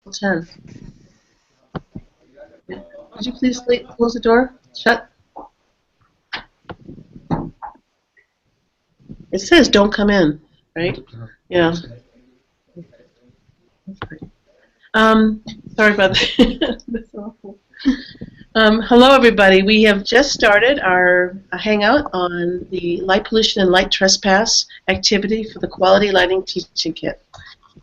10. Could you please close the door? Shut. It says don't come in, right? Yeah. Sorry about that. That's awful. Hello, everybody. We have just started our hangout on the light pollution and light trespass activity for the Quality Lighting Teaching Kit.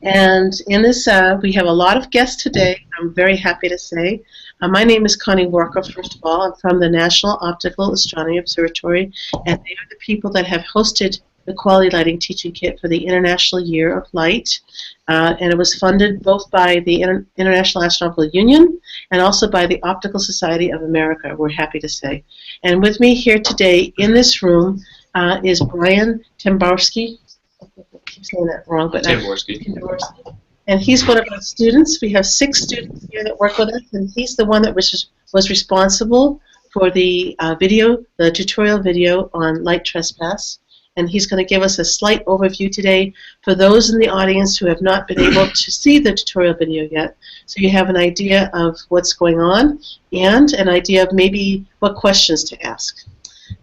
And in this, we have a lot of guests today. I'm very happy to say. My name is Connie Walker, first of all. I'm from the National Optical Astronomy Observatory, and they are the people that have hosted the Quality Lighting Teaching Kit for the International Year of Light. And it was funded both by the International Astronomical Union and also by the Optical Society of America, we're happy to say. And with me here today in this room is Brian Timborski. I keep saying that wrong, but Timborski. And he's one of our students. We have 6 students here that work with us, and he's the one that was responsible for the the tutorial video on light trespass. And he's going to give us a slight overview today for those in the audience who have not been able to see the tutorial video yet. So you have an idea of what's going on and an idea of maybe what questions to ask.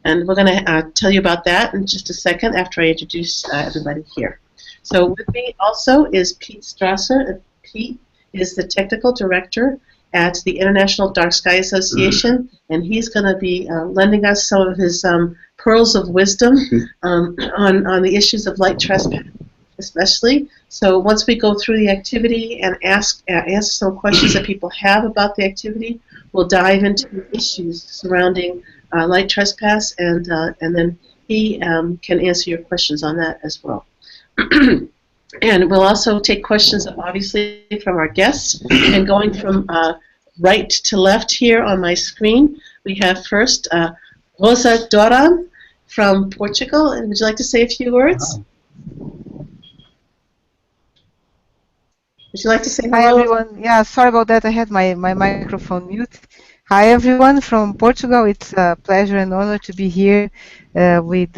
And we're going to tell you about that in just a second after I introduce everybody here. So with me also is Pete Strasser. Pete is the technical director at the International Dark Sky Association, and he's going to be lending us some of his pearls of wisdom on the issues of light trespass, especially. So once we go through the activity and answer some questions that people have about the activity, we'll dive into the issues surrounding light trespass, and then he can answer your questions on that as well. And we'll also take questions, obviously, from our guests. And going from right to left here on my screen, we have first Rosa Doran from Portugal. And would you like to say a few words? Would you like to say hello? Hi, everyone. Yeah, sorry about that. I had my microphone mute. Hi, everyone from Portugal. It's a pleasure and honor to be here with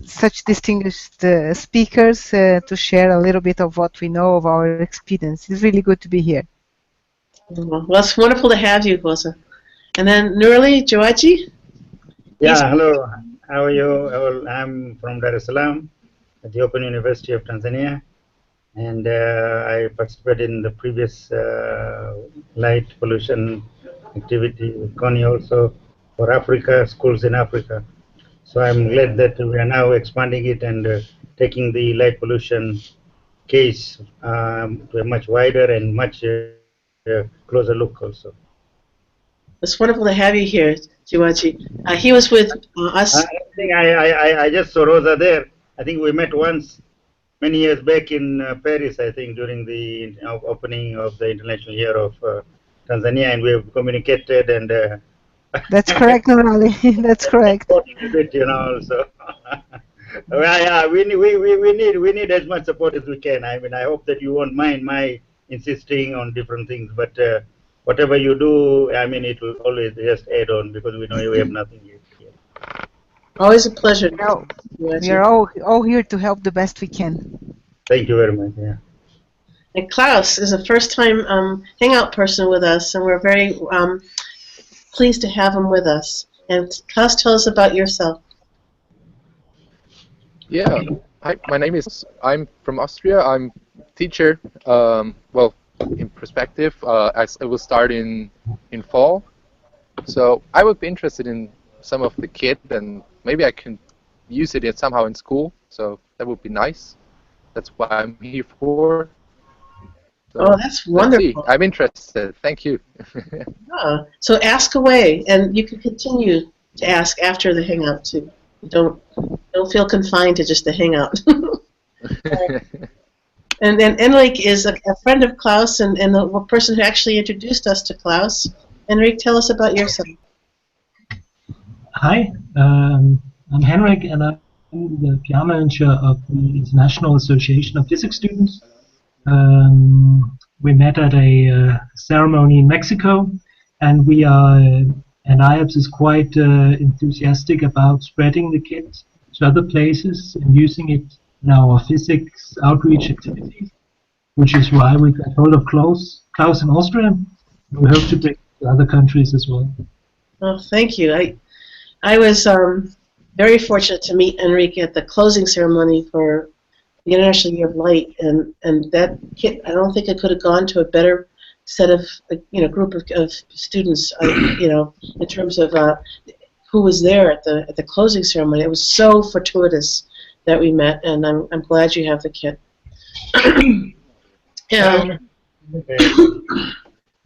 such distinguished speakers to share a little bit of what we know of our experience. It's really good to be here. Well, it's wonderful to have you, Rosa. And then Nurli Joaji. Yeah, hello. How are you? I'm from Dar es Salaam at the Open University of Tanzania. And I participated in the previous light pollution activity with Connie also for Africa, schools in Africa. So I'm glad that we are now expanding it and taking the light pollution case to a much wider and much closer look also. It's wonderful to have you here, Jiwaji. He was with us. I just saw Rosa there. I think we met once many years back in Paris, I think, during the opening of the International Year of Tanzania, and we have communicated and that's correct, Nurali. That's correct. You know, so yeah, we need as much support as we can. I mean, I hope that you won't mind my insisting on different things, but whatever you do, I mean, it will always just add on because we know we have nothing yet. Always a pleasure. We are all here to help the best we can. Thank you very much. Yeah. And Klaus is a first-time Hangout person with us, and we're very pleased to have him with us. And Klaus, tell us about yourself. Yeah, hi. My name is. I'm from Austria. I'm teacher. Well, in perspective, I will start in fall. So I would be interested in some of the kit, and maybe I can use it somehow in school. So that would be nice. That's what I'm here for. So oh, that's wonderful. I'm interested. Thank you. So ask away, and you can continue to ask after the Hangout too. Don't feel confined to just the Hangout. And then Enrique is a friend of Klaus and the person who actually introduced us to Klaus. Enrique, tell us about yourself. Hi, I'm Henrik, and I'm the PR manager of the International Association of Physics Students. We met at a ceremony in Mexico, and we are, and IAPS is quite enthusiastic about spreading the kit to other places and using it in our physics outreach activities, which is why we got hold of Klaus Klaus in Austria. We hope to bring it to other countries as well. Oh, thank you. I was very fortunate to meet Enrique at the closing ceremony for the International Year of Light, and that kit, I don't think it could have gone to a better set of group of students, in terms of who was there at the closing ceremony. It was so fortuitous that we met, and I'm glad you have the kit. Yeah.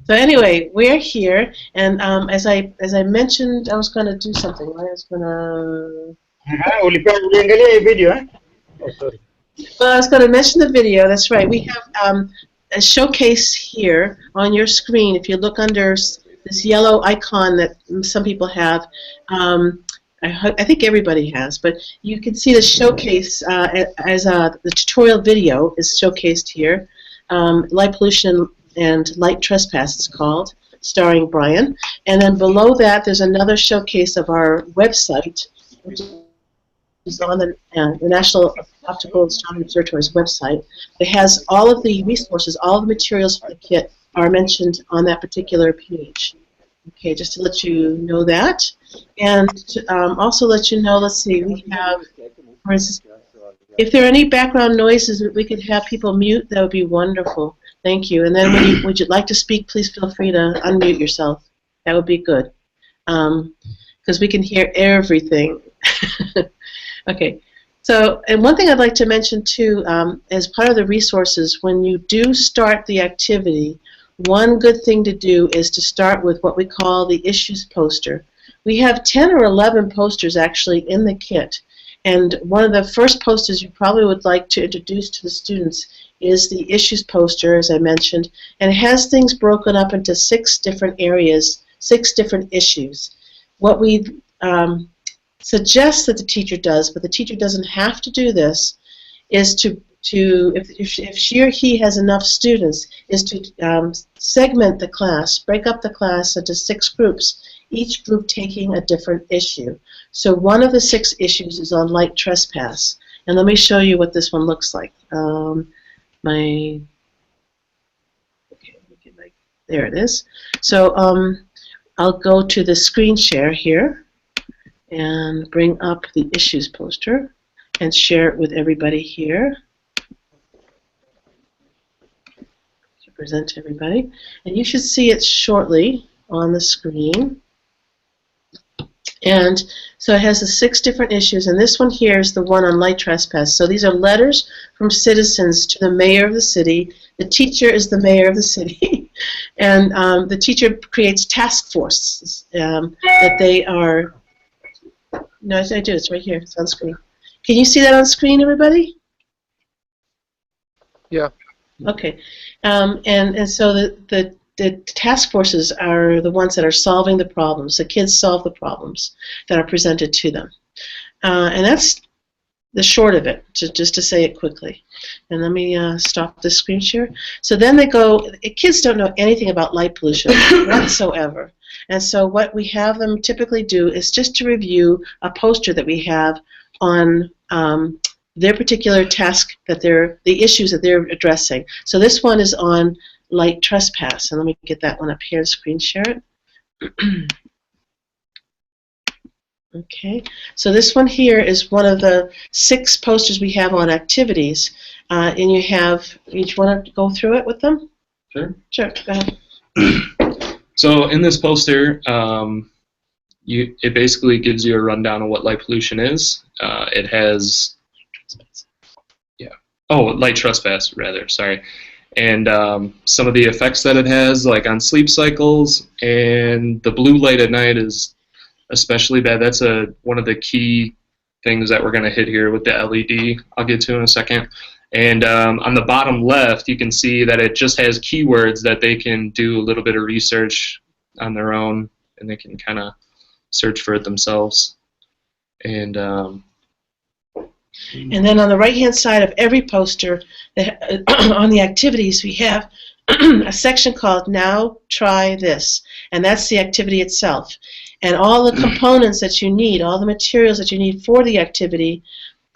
So anyway, we're here, and as I mentioned, I was going to do something. Right? I was going to. Oh, sorry. Well, I was going to mention the video. That's right. We have a showcase here on your screen. If you look under this yellow icon that some people have, I think everybody has, but you can see the showcase as the tutorial video is showcased here. Light pollution and light trespass, it's called, starring Brian. And then below that, there's another showcase of our website, which is on the National Optical Astronomy Observatory's website. It has all of the resources, all the materials for the kit are mentioned on that particular page. Okay, just to let you know that. And to, also let you know, let's see, we have, for instance, if there are any background noises that we could have people mute, that would be wonderful. Thank you. And then when would you like to speak, please feel free to unmute yourself. That would be good. Because we can hear everything. Okay. So, and one thing I'd like to mention too, as part of the resources, when you do start the activity, one good thing to do is to start with what we call the issues poster. We have 10 or 11 posters actually in the kit. And one of the first posters you probably would like to introduce to the students is the issues poster, as I mentioned, and it has things broken up into 6 different areas, 6 different issues. What we suggest that the teacher does, but the teacher doesn't have to do this, is to if she or he has enough students, is to segment the class, break up the class into 6 groups, each group taking a different issue. So one of the 6 issues is on light trespass. And let me show you what this one looks like. Okay, there it is. So I'll go to the screen share here and bring up the issues poster and share it with everybody here. To present to everybody. And you should see it shortly on the screen. And so it has the 6 different issues, and this one here is the one on light trespass. So these are letters from citizens to the mayor of the city. The teacher is the mayor of the city. And the teacher creates task forces that they are... No, I do. It's right here. It's on screen. Can you see that on screen, everybody? Yeah. Okay. And so the task forces are the ones that are solving the problems. The kids solve the problems that are presented to them. And that's the short of it, just to say it quickly. And let me stop the screen share. So then they go, kids don't know anything about light pollution whatsoever. And so what we have them typically do is just to review a poster that we have on their particular task, that the issues that they're addressing. So this one is on light trespass, and let me get that one up here and screen share it. Okay, so this one here is one of the 6 posters we have on activities, and you each want to go through it with them? Sure. Sure, go ahead. So in this poster, it basically gives you a rundown of what light pollution is. It has, light trespass, rather, sorry. And some of the effects that it has, like on sleep cycles, and the blue light at night is especially bad. That's one of the key things that we're going to hit here with the LED. I'll get to in a second. And on the bottom left, you can see that it just has keywords that they can do a little bit of research on their own, and they can kind of search for it themselves. And then on the right-hand side of every poster, on the activities, we have a section called Now Try This, and that's the activity itself. And all the components that you need, all the materials that you need for the activity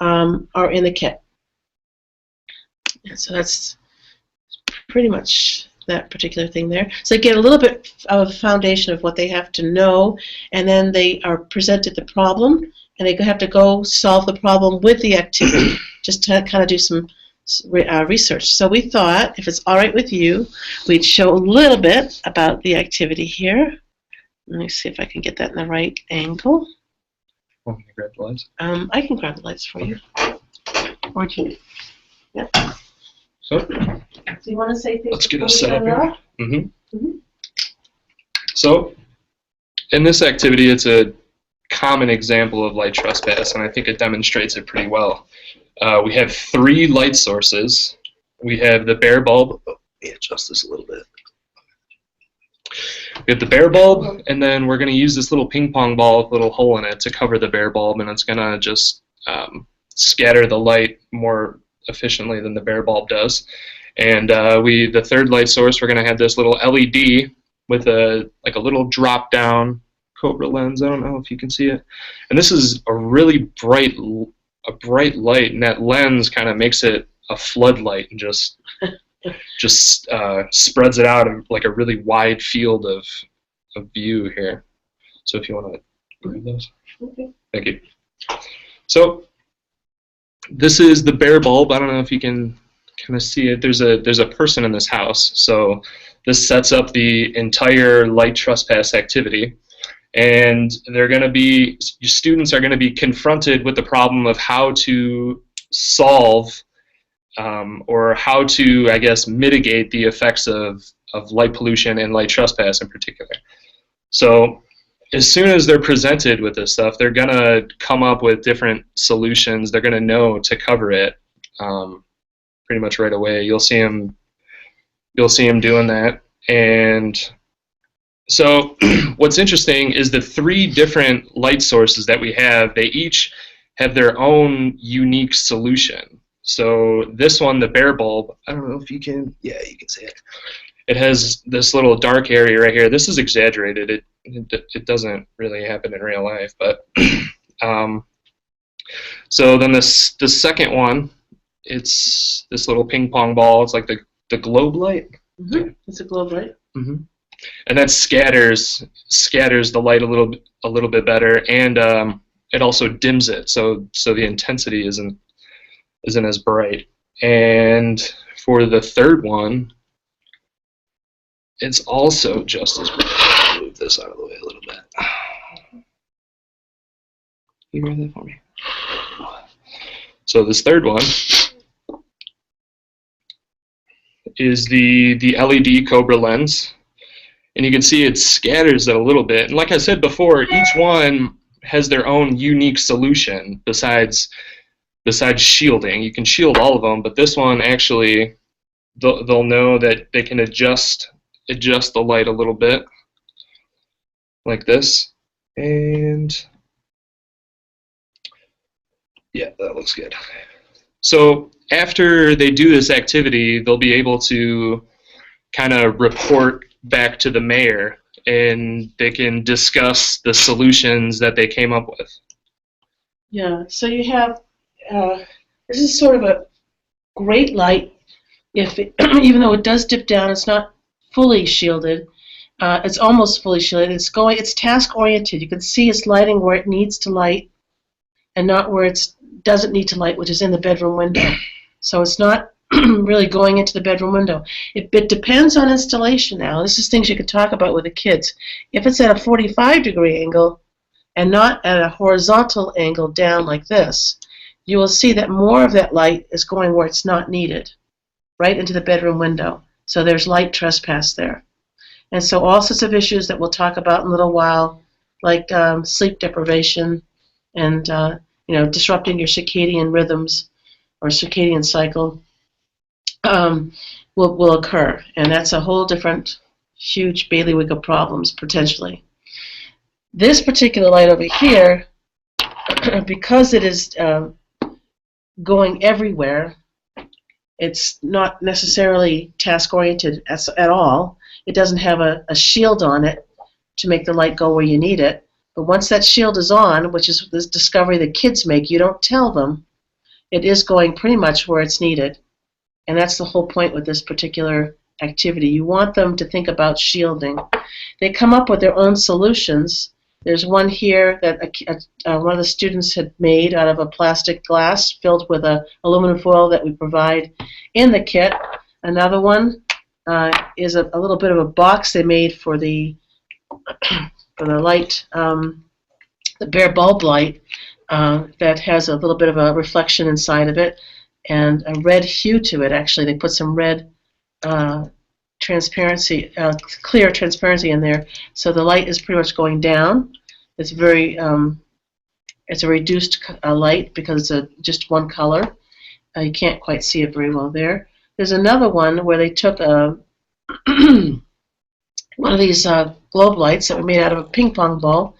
are in the kit. And so that's pretty much that particular thing there. So they get a little bit of a foundation of what they have to know, and then they are presented the problem, and they have to go solve the problem with the activity, just to kind of do some research. So we thought, if it's all right with you, we'd show a little bit about the activity here. Let me see if I can get that in the right angle. Want me to grab the lights? I can grab the lights for you. Or do you? Yeah. So, Do you want to say things? let's get before us we set up turn it here. off? So, in this activity, it's a common example of light trespass, and I think it demonstrates it pretty well. We have 3 light sources. We have the bare bulb. Oh, let me adjust this a little bit. We have the bare bulb, and then we're going to use this little ping pong ball with a little hole in it to cover the bare bulb, and it's going to just scatter the light more efficiently than the bare bulb does. And the third light source, we're going to have this little LED with a little drop down Cobra lens. I don't know if you can see it. And this is a really bright light, and that lens kind of makes it a floodlight and just spreads it out in like a really wide field of view here. So if you want to grab those. Okay. Thank you. So this is the bare bulb. I don't know if you can kind of see it. There's a person in this house. So this sets up the entire light trespass activity. And students are going to be confronted with the problem of how to solve or how to, I guess, mitigate the effects of light pollution and light trespass in particular. So as soon as they're presented with this stuff, they're going to come up with different solutions. They're going to know to cover it pretty much right away. You'll see them doing that. And so what's interesting is the 3 different light sources that we have, they each have their own unique solution. So this one, the bare bulb, I don't know if you can, yeah, you can see it. It has this little dark area right here. This is exaggerated. It doesn't really happen in real life, but so then the second one, it's this little ping pong ball. It's like the globe light. Mm-hmm. It's a globe light. Mm-hmm. And that scatters the light a little bit better, and it also dims it, so the intensity isn't as bright. And for the third one, it's also just as bright. I'll move this out of the way a little bit. Can you grab that for me? So this third one is the LED Cobra lens. And you can see it scatters it a little bit. And like I said before, each one has their own unique solution besides shielding. You can shield all of them, but this one actually, they'll know that they can adjust the light a little bit, like this. And yeah, that looks good. So after they do this activity, they'll be able to kind of report back to the mayor, and they can discuss the solutions that they came up with. Yeah, so you have, this is sort of a great light. Even though it does dip down, it's not fully shielded. It's almost fully shielded. It's task oriented. You can see it's lighting where it needs to light, and not where it doesn't need to light, which is in the bedroom window. So it's not really going into the bedroom window. It depends on installation now. This is things you could talk about with the kids. If it's at a 45-degree angle and not at a horizontal angle down like this, you will see that more of that light is going where it's not needed, right into the bedroom window. So there's light trespass there. And so all sorts of issues that we'll talk about in a little while, like sleep deprivation and disrupting your circadian rhythms or circadian cycle, will occur, and that's a whole different huge bailiwick of problems potentially. This particular light over here, because it is going everywhere, it's not necessarily task oriented at all. It doesn't have a shield on it to make the light go where you need it. But once that shield is on, which is this discovery that kids make, you don't tell them, it is going pretty much where it's needed. And that's the whole point with this particular activity. You want them to think about shielding. They come up with their own solutions. There's one here that one of the students had made out of a plastic glass filled with aluminum foil that we provide in the kit. Another one is a little bit of a box they made for the light, the bare bulb light, that has a little bit of a reflection inside of it and a red hue to it. Actually, they put some red transparency, clear transparency in there, so the light is pretty much going down. It's very, it's a reduced light because it's just one color. You can't quite see it very well there. There's another one where they took one of these globe lights that were made out of a ping pong ball,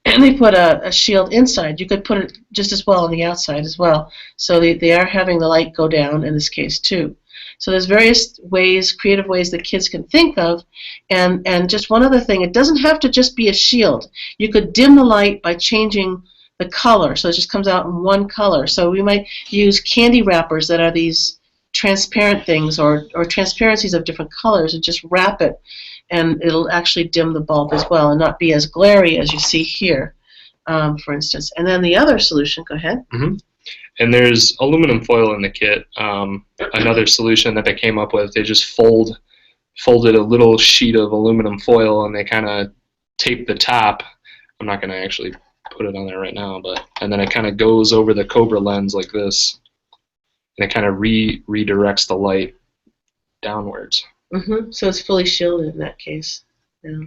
and they put a shield inside. You could put it just as well on the outside as well. So they are having the light go down in this case too. So there's various ways, creative ways that kids can think of. And just one other thing, it doesn't have to just be a shield. You could dim the light by changing the color, so it just comes out in one color. So we might use candy wrappers that are these transparent things or transparencies of different colors and just wrap it, and it'll actually dim the bulb as well and not be as glary as you see here, for instance. And then the other solution, go ahead. Mm-hmm. And there's aluminum foil in the kit. Another solution that they came up with, they just folded a little sheet of aluminum foil and they kind of tape the top. I'm not going to actually put it on there right now, and then it kind of goes over the Cobra lens like this, and it kind of redirects the light downwards. Mm-hmm. So it's fully shielded in that case. Yeah.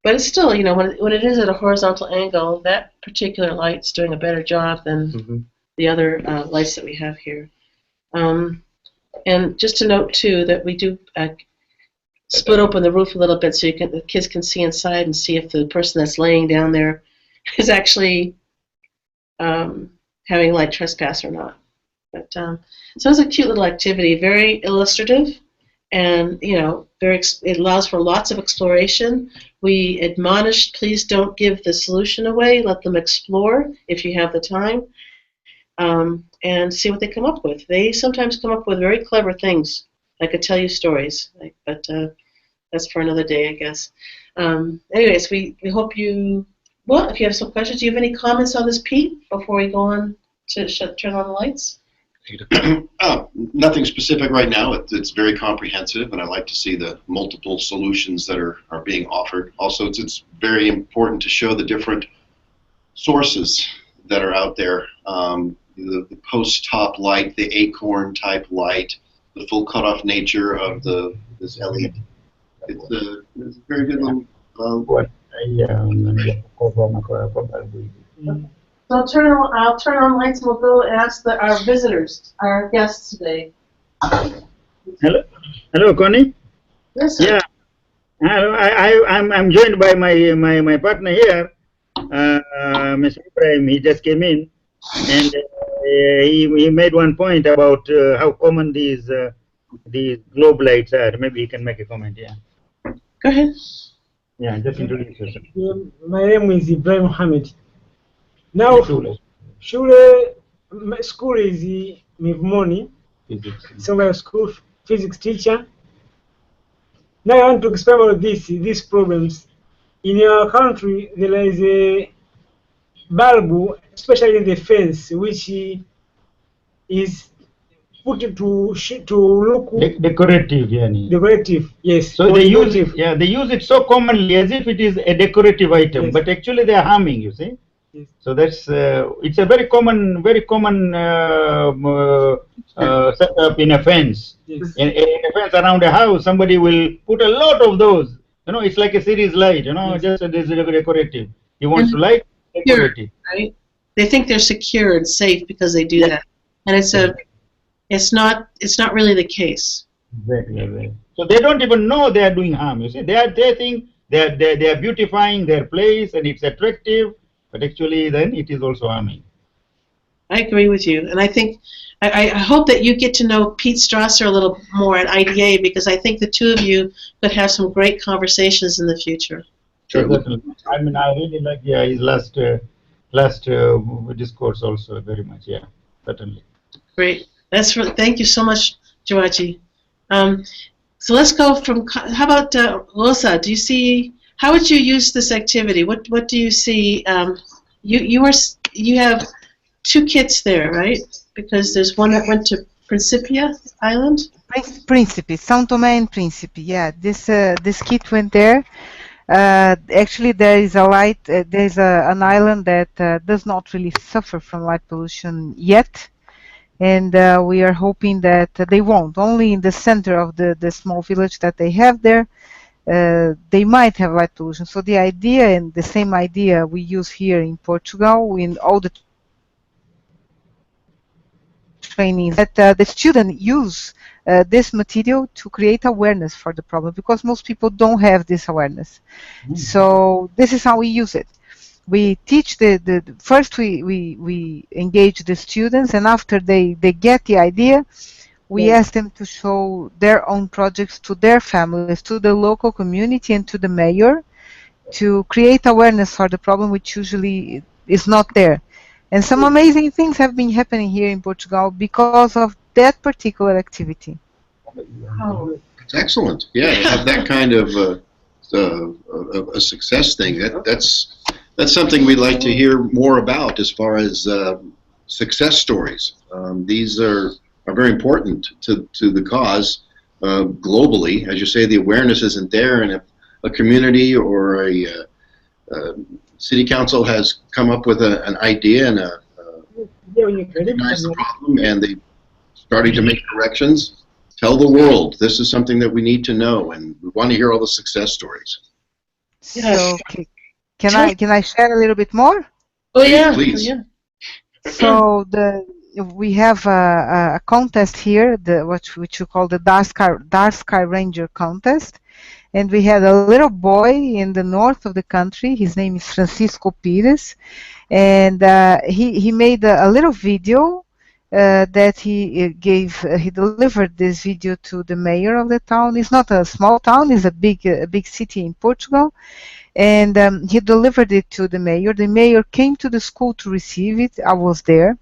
But it's still, you know, when it is at a horizontal angle, that particular light's doing a better job than the other lights that we have here. And just to note too that we do split open the roof a little bit so the kids can see inside and see if the person that's laying down there is actually having light trespass or not. But so it's a cute little activity, very illustrative, and you know, it allows for lots of exploration. We admonish, please don't give the solution away. Let them explore if you have the time, and see what they come up with. They sometimes come up with very clever things. I could tell you stories, but that's for another day, I guess. Anyways, we hope you. Well, if you have some questions, do you have any comments on this, Pete, before we go on to turn on the lights? Nothing specific right now. It's very comprehensive, and I like to see the multiple solutions that are being offered. Also, it's very important to show the different sources that are out there. The post-top light, the acorn type light, the full cutoff nature of this LED. It's a very good little. So I'll turn on lights and we'll go ask our visitors, our guests today. Hello, Connie. Yes, sir. Yeah. Hello. I'm joined by my partner here, Mr. Ibrahim. He just came in, and he made one point about how common these globe lights are. Maybe he can make a comment. Yeah. Go ahead. Yeah, just introduce yourself. My name is Ibrahim Mohammed. Now, school is Mivmoni, somewhere school physics teacher. Now I want to explain about these problems. In your country, there is a bulb, especially in the fence, which is put to look decorative, yani. Decorative, yes. So they use it. Yeah, they use it so commonly as if it is a decorative item, yes. But actually they are harming. You see. Yes. So that's it's a very common setup in a fence. Yes. In a fence around a house, somebody will put a lot of those. You know, it's like a series light. You know, yes. Just this decorative. He wants to light decorative. Right? They think they're secure and safe because they do that, and it's not really the case. Exactly. So they don't even know they are doing harm. You see, they think they are beautifying their place and it's attractive. But actually, then it is also harming. I agree with you, and I think I hope that you get to know Pete Strasser a little more at IDA, because I think the two of you could have some great conversations in the future. Sure. I mean, I really like his last discourse also very much. Yeah, certainly. Great. Thank you so much, Joachi. So let's go from. How about Rosa? Do you see? How would you use this activity? What do you see? You have two kits there, right? Because there's one that went to Principia Island. Principe, São Tomé and Príncipe. Yeah, this kit went there. Actually, there is an island that does not really suffer from light pollution yet, and we are hoping that they won't. Only in the center of the small village that they have there, they might have light pollution. So the idea, and the same idea we use here in Portugal in all the trainings, that the student use this material to create awareness for the problem, because most people don't have this awareness. So this is how we use it. We teach first we engage the students, and after they get the idea, we ask them to show their own projects to their families, to the local community, and to the mayor, to create awareness for the problem, which usually is not there. And some amazing things have been happening here in Portugal because of that particular activity. Oh, it's excellent. Yeah, to have that kind of a success thing. That's something we'd like to hear more about as far as success stories. These are very important to the cause globally. As you say, the awareness isn't there, and if a community or a city council has come up with an idea and recognize the problem, and they starting to make corrections, tell the world this is something that we need to know, and we want to hear all the success stories. So can I share a little bit more? Oh yeah, please. Oh, yeah. So we have a contest here, which you call the Dark Sky Ranger contest. And we had a little boy in the north of the country. His name is Francisco Pires, and he made a little video that he delivered this video to the mayor of the town. It's not a small town; it's a big city in Portugal, and he delivered it to the mayor. The mayor came to the school to receive it. I was there.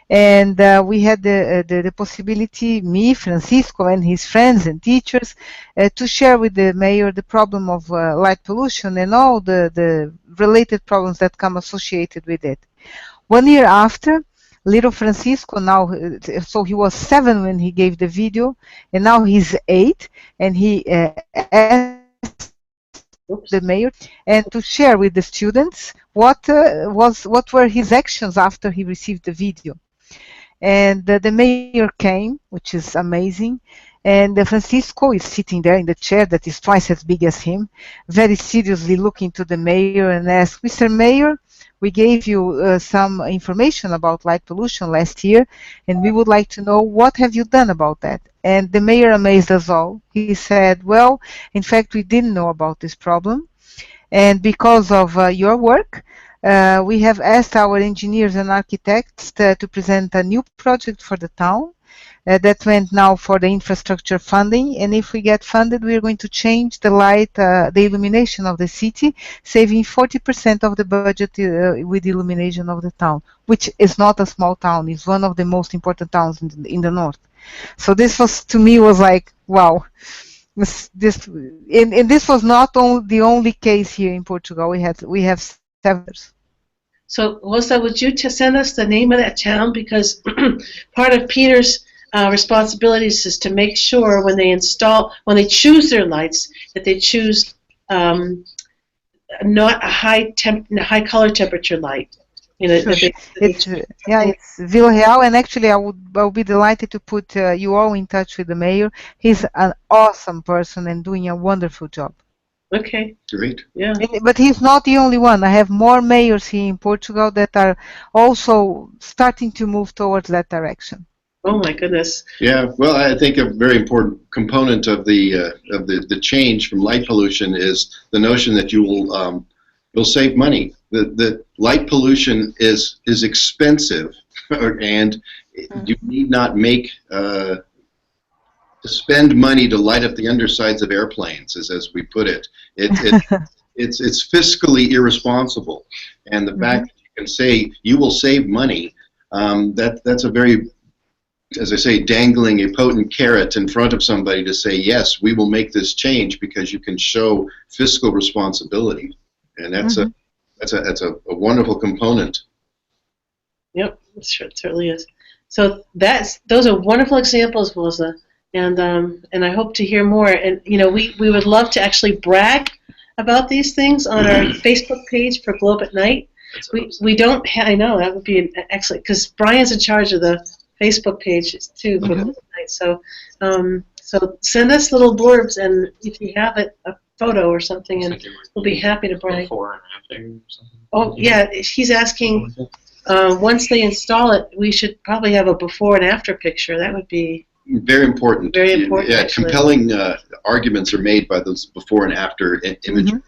And we had the possibility, me, Francisco, and his friends and teachers, to share with the mayor the problem of light pollution and all the related problems that come associated with it. 1 year after, little Francisco now, so he was 7 when he gave the video, and now he's 8, and he asked the mayor and to share with the students what were his actions after he received the video. And the mayor came, which is amazing, and Francisco is sitting there in the chair that is twice as big as him, very seriously looking to the mayor and asked, "Mr. Mayor, we gave you some information about light pollution last year, and we would like to know what have you done about that." And the mayor amazed us all. He said, "Well, in fact, we didn't know about this problem, and because of your work, we have asked our engineers and architects to present a new project for the town that went now for the infrastructure funding, and if we get funded, we are going to change the light, the illumination of the city, saving 40% of the budget with the illumination of the town, which is not a small town. It's one of the most important towns in the north. So this was, to me, was like, wow. This was not the only case here in Portugal. We have several. So, Rosa, would you send us the name of that town? Because part of Peter's responsibilities is to make sure when they choose their lights, that they choose not a high color temperature light. You know, sure. It's Vila Real, and actually I'll be delighted to put you all in touch with the mayor. He's an awesome person and doing a wonderful job. Okay. Great. Yeah. But he's not the only one. I have more mayors here in Portugal that are also starting to move towards that direction. Oh my goodness. Yeah. Well, I think a very important component of the change from light pollution is the notion that you'll save money. The light pollution is expensive, and you need not make to spend money to light up the undersides of airplanes, as we put it. It's fiscally irresponsible, and the fact that you can say you will save money, that's a very as I say, dangling a potent carrot in front of somebody to say, yes, we will make this change because you can show fiscal responsibility. And that's a wonderful component. Yep, it certainly is. So those are wonderful examples, Melissa, and I hope to hear more. And we would love to actually brag about these things on our Facebook page for Globe at Night. We don't have, I know that would be excellent because Brian's in charge of the Facebook page too for Globe at Night. So so send us little blurbs, and if you have a photo or something, and we'll be happy to brag. Before and after or something. Oh yeah, he's asking. Once they install it, we should probably have a before and after picture. That would be very important. Very important. Yeah, actually. compelling arguments are made by those before and after imagery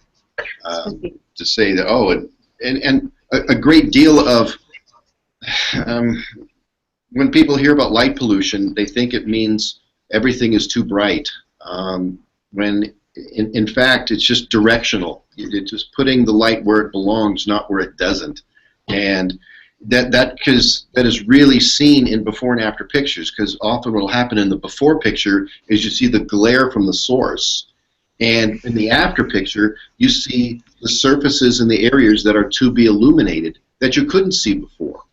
to say that and a great deal of when people hear about light pollution, they think it means everything is too bright. When in fact it's just directional. It's just putting the light where it belongs, not where it doesn't. And that is really seen in before and after pictures, because often what will happen in the before picture is you see the glare from the source, and in the after picture you see the surfaces in the areas that are to be illuminated that you couldn't see before.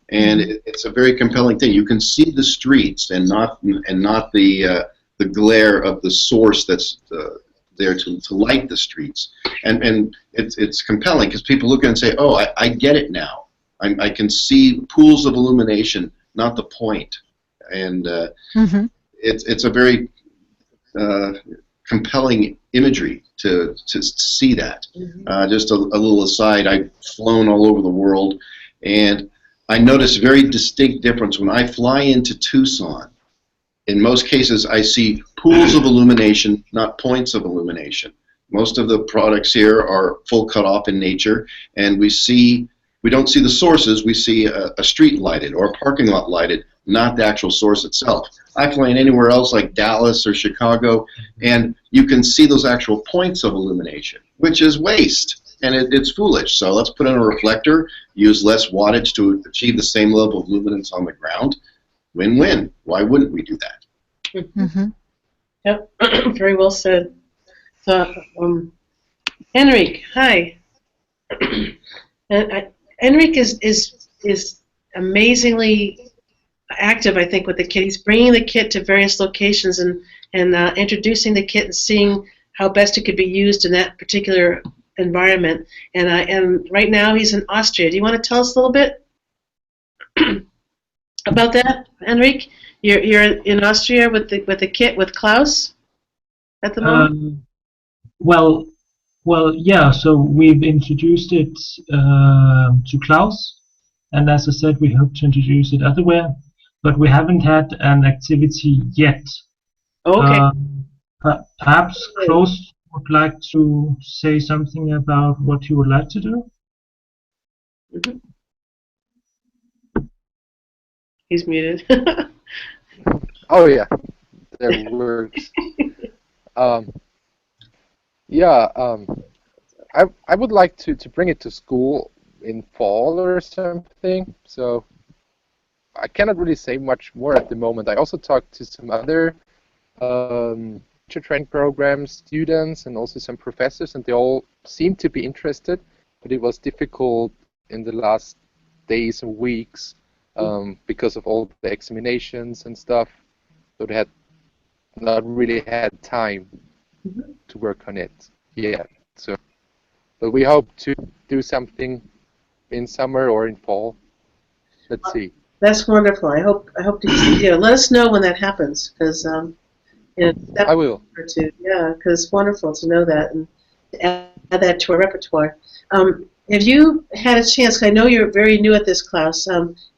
And it's a very compelling thing. You can see the streets and not the glare of the source that's there to light the streets. And it's compelling because people look at it and say, oh, I get it now. I can see pools of illumination, not the point. And it's a very compelling imagery to see that. Just a little aside, I've flown all over the world, and I notice a very distinct difference when I fly into Tucson. In most cases, I see pools of illumination, not points of illumination. Most of the products here are full cutoff in nature, and we don't see the sources. We see a street lighted or a parking lot lighted, not the actual source itself. I fly in anywhere else like Dallas or Chicago, and you can see those actual points of illumination, which is waste, and it's foolish. So let's put in a reflector, use less wattage to achieve the same level of luminance on the ground. Win-win. Why wouldn't we do that? Yep, very well said. So, Henrik, hi. Henrik is amazingly active, I think, with the kit. He's bringing the kit to various locations and introducing the kit and seeing how best it could be used in that particular environment. And right now he's in Austria. Do you want to tell us a little bit about that, Henrik? You're in Austria with the kit with Klaus at the moment. Well, yeah. So we've introduced it to Klaus, and as I said, we hope to introduce it everywhere, but we haven't had an activity yet. Okay. Perhaps Klaus would like to say something about what you would like to do. He's muted. Oh yeah, that works. I would like to bring it to school in fall or something. So I cannot really say much more at the moment. I also talked to some other teacher training program students and also some professors, and they all seemed to be interested, but it was difficult in the last days and weeks because of all the examinations and stuff. So they had not really had time to work on it yet. So, but we hope to do something in summer or in fall. Let's see. That's wonderful. I hope to see you. Let us know when that happens, because I will. Yeah, because it's wonderful to know that and to add that to our repertoire. Have you had a chance? I know you're very new at this, Klaus.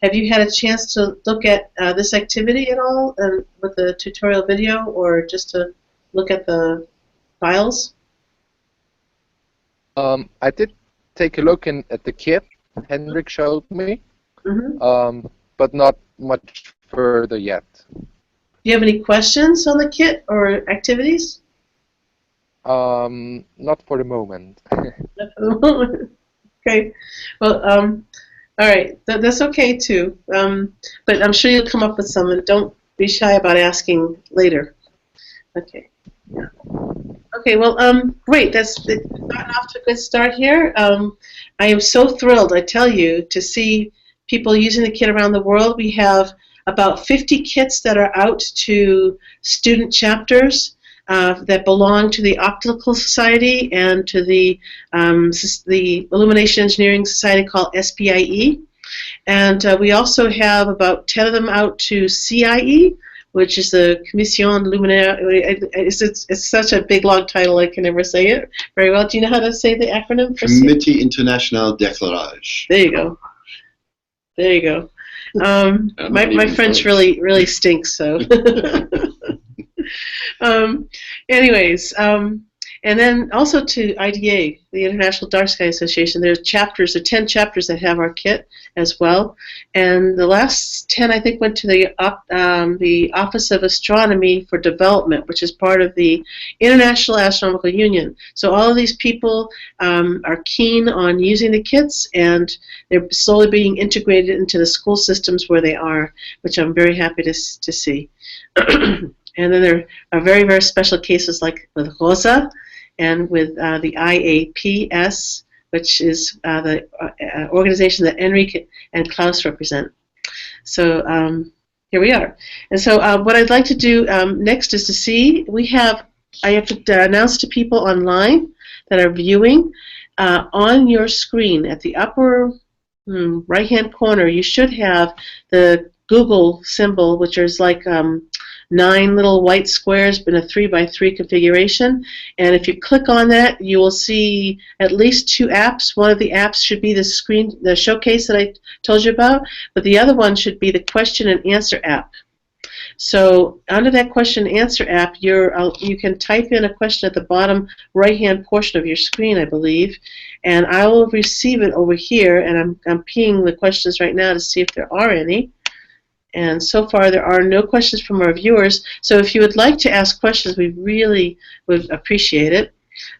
Have you had a chance to look at this activity at all, with the tutorial video, or just to look at the files? I did take a look at the kit Henrik showed me, but not much further yet. Do you have any questions on the kit or activities? Not for the moment. Okay. Well, All right, that's okay too. But I'm sure you'll come up with some, and don't be shy about asking later. Okay. Yeah. Okay. Well, great. That's gotten off to a good start here. I am so thrilled, I tell you, to see people using the kit around the world. We have about 50 kits that are out to student chapters that belong to the Optical Society and to the Illumination Engineering Society called SPIE. And we also have about 10 of them out to CIE, which is the Commission Luminaire. It's such a big, long title, I can never say it very well. Do you know how to say the acronym for Comité International d'Éclairage. There you go. There you go. My French really stinks, so. Anyways, and then also to IDA, the International Dark Sky Association. There are 10 chapters that have our kit as well, and the last 10 I think went to the Office of Astronomy for Development, which is part of the International Astronomical Union. So all of these people are keen on using the kits, and they're slowly being integrated into the school systems where they are, which I'm very happy to see. And then there are very, very special cases like with Rosa and with the IAPS, which is the organization that Enrique and Klaus represent. So here we are. And so what I'd like to do next is to see, I have to announce to people online that are viewing, on your screen at the upper right-hand corner, you should have the Google symbol, which is like 9 little white squares in a 3x3 configuration, and if you click on that, you will see at least 2 apps. One of the apps should be the showcase that I told you about, but the other one should be the question and answer app. So under that question and answer app, you can type in a question at the bottom right-hand portion of your screen, I believe, and I will receive it over here, and I'm pinging the questions right now to see if there are any. And so far, there are no questions from our viewers. So if you would like to ask questions, we really would appreciate it.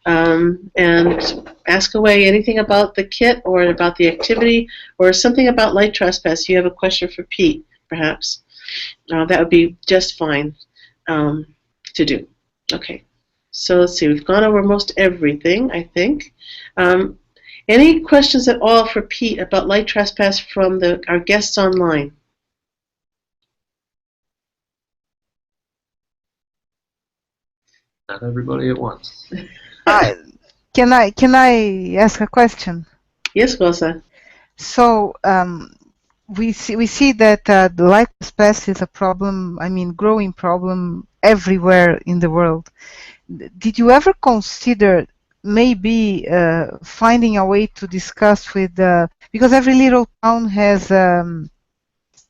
And ask away anything about the kit or about the activity or something about Light Trespass. You have a question for Pete, perhaps. That would be just fine to do. Okay. So let's see. We've gone over most everything, I think. Any questions at all for Pete about Light Trespass from our guests online? Not everybody at once. Can I ask a question? Yes, Rosa. So we see that the Light Trespass is a problem. I mean, growing problem everywhere in the world. Did you ever consider maybe finding a way to discuss with because every little town has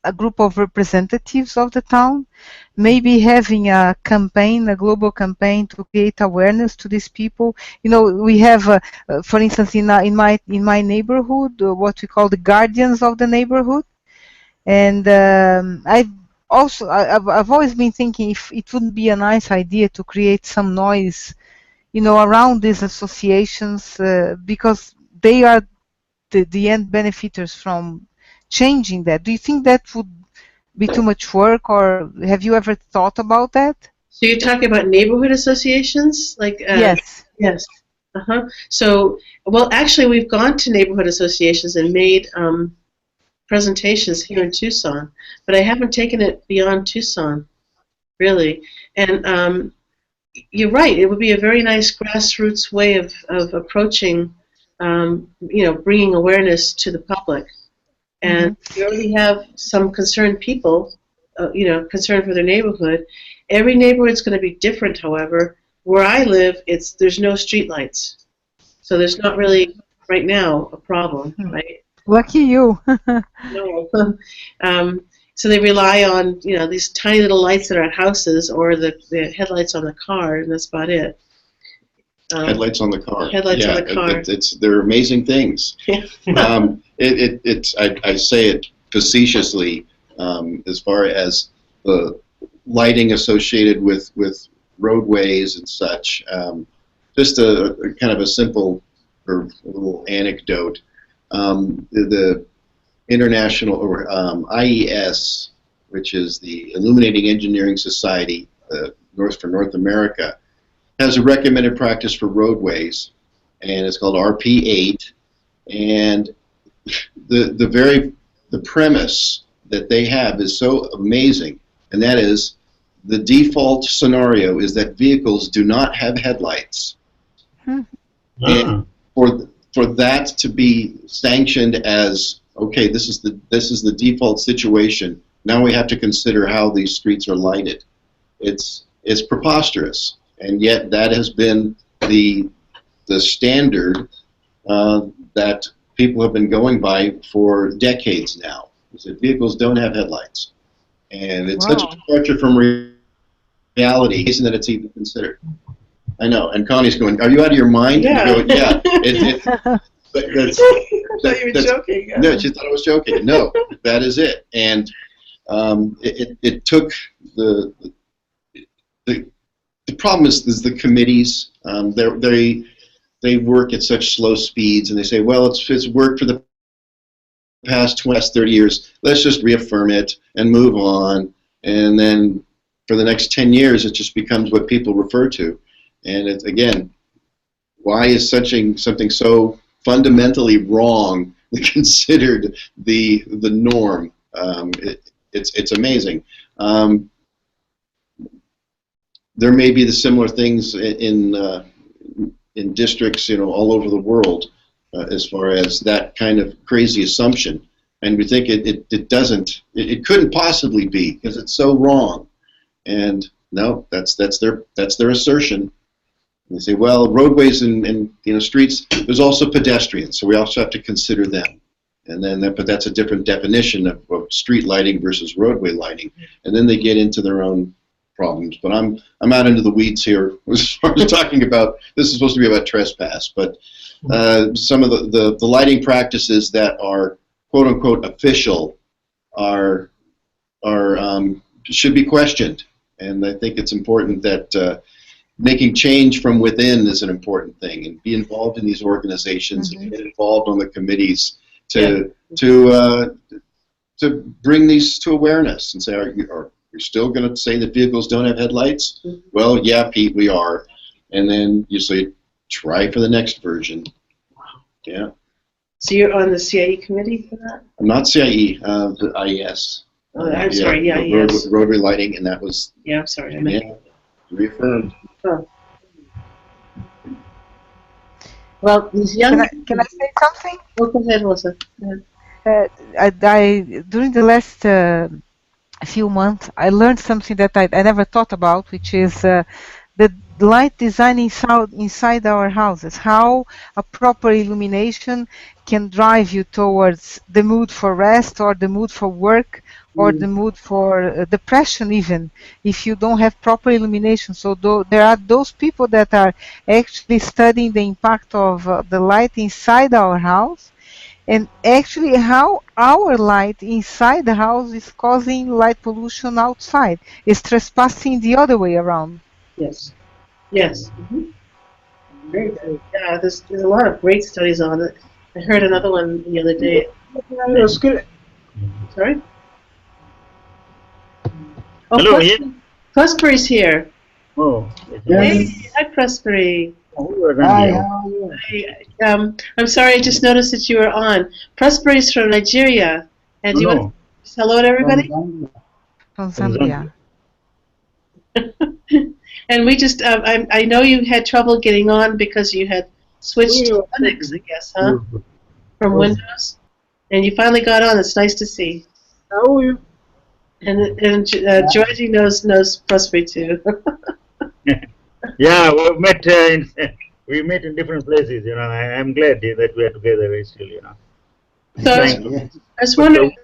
a group of representatives of the town, maybe having a campaign, a global campaign to create awareness to these people. You know, we have, for instance, in my neighborhood, what we call the guardians of the neighborhood, and I've always been thinking if it wouldn't be a nice idea to create some noise, you know, around these associations because they are the end benefiters from changing that. Do you think that would be too much work, or have you ever thought about that? So you're talking about neighborhood associations? Yes. Yes. So, well, actually, we've gone to neighborhood associations and made presentations here in Tucson, but I haven't taken it beyond Tucson, really. And you're right, it would be a very nice grassroots way of approaching, you know, bringing awareness to the public. And you already have some concerned people, you know, concerned for their neighborhood. Every neighborhood is going to be different, however. Where I live, there's no street lights. So there's not really, right now, a problem, right? Lucky you. No. So they rely on, you know, these tiny little lights that are at houses or the headlights on the car, and that's about it. Headlights on the car. Headlights on the car. They're amazing things. I say it facetiously as far as the lighting associated with roadways and such. Just a kind of a simple or a little anecdote. International, or IES, which is the Illuminating Engineering Society for North America, has a recommended practice for roadways, and it's called RP8. And the premise that they have is so amazing, and that is the default scenario is that vehicles do not have headlights. And for that to be sanctioned as, okay, this is the default situation, now we have to consider how these streets are lighted. It's preposterous, and yet that has been the standard that people have been going by for decades now. Is that vehicles don't have headlights, and it's such a departure from reality that it's even considered. I know, and Connie's going, "Are you out of your mind?" Yeah. And you go, "Yeah." I thought you were joking. No, she thought I was joking. No, that is it. And it took the problem is the committees. They work at such slow speeds, and they say, well, it's worked for the past 30 years. Let's just reaffirm it and move on. And then for the next 10 years, it just becomes what people refer to. And it's, again, why is something so fundamentally wrong considered the norm? It's amazing. There may be the similar things in districts, all over the world, as far as that kind of crazy assumption, and we think it couldn't possibly be because it's so wrong. And no, that's their assertion. And they say, well, roadways and streets, there's also pedestrians, so we also have to consider them. And then but that's a different definition of street lighting versus roadway lighting. And then they get into their own problems. But I'm out into the weeds here as far as talking about, this is supposed to be about trespass, but some of the lighting practices that are quote unquote official should be questioned. And I think it's important that making change from within is an important thing, and be involved in these organizations and get involved on the committees to bring these to awareness and say, are you still going to say that vehicles don't have headlights? Well, yeah, Pete, we are. And then you say, try for the next version. Yeah. So you're on the CIE committee for that? I'm not CIE, the IES. Oh, I'm sorry, yeah, yes. Rotary lighting, and that was. Yeah, I'm sorry. I meant reaffirmed. Oh. Well, these young. Can I say something? Oh, go ahead, Melissa. Go ahead. During the last few months, I learned something that I never thought about, which is the light design inside our houses. How a proper illumination can drive you towards the mood for rest, or the mood for work, or the mood for depression even, if you don't have proper illumination. So there are those people that are actually studying the impact of the light inside our house, and actually how our light inside the house is causing light pollution outside. It's trespassing the other way around. Yes. Yes. Very good. Yeah, there's a lot of great studies on it. I heard another one the other day. Sorry? Oh, Hello, Prospery's here. Oh. Hey, hi, Prospery. Hi, how are you? I'm sorry, I just noticed that you were on. Prospery's from Nigeria. And do you want to say hello to everybody? From Zambia. And we just, I know you had trouble getting on because you had switched to Linux, I guess, huh? From Windows. And you finally got on. It's nice to see. How are you? And Georgie knows Prospery too. Yeah, we met in different places. I'm glad that we are together still. So I was wondering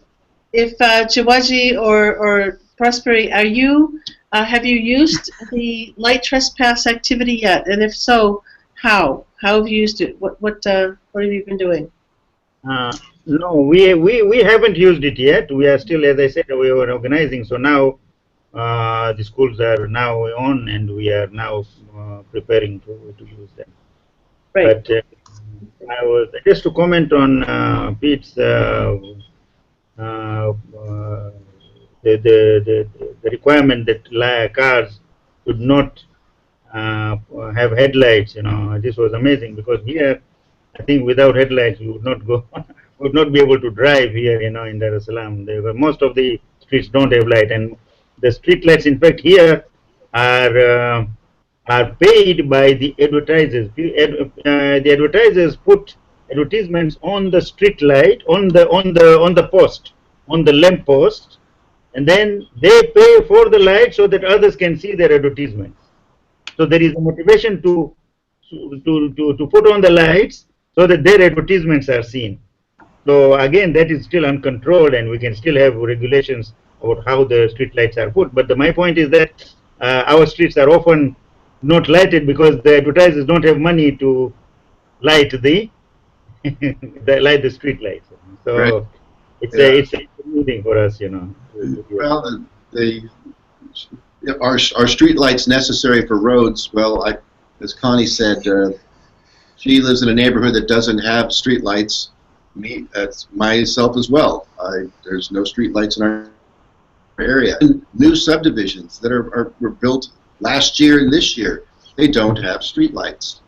if Georgie or Prospery, have you used the Light Trespass activity yet? And if so, how? How have you used it? What have you been doing? No, we haven't used it yet. We are still, as I said, we were organizing. So now the schools are now on, and we are now preparing to use them. Right. But I was just to comment on Pete's the requirement that cars should not have headlights. You know, this was amazing because here, I think without headlights, we would not go, would not be able to drive here. You know, in Dar es Salaam, most of the streets don't have light, and the street lights, in fact, here are paid by the advertisers. The advertisers put advertisements on the street light, on the post, on the lamp post, and then they pay for the light so that others can see their advertisements. So there is a motivation to put on the lights so that their advertisements are seen. So again, that is still uncontrolled, and we can still have regulations about how the street lights are put. But my point is that our streets are often not lighted because the advertisers don't have money to light the light the street lights. So Right. it's a new thing for us, you know. Well, are street lights necessary for roads? Well, as Connie said, she lives in a neighborhood that doesn't have street lights. That's myself as well. There's no street lights in our area. And new subdivisions that were built last year and this year, they don't have street lights.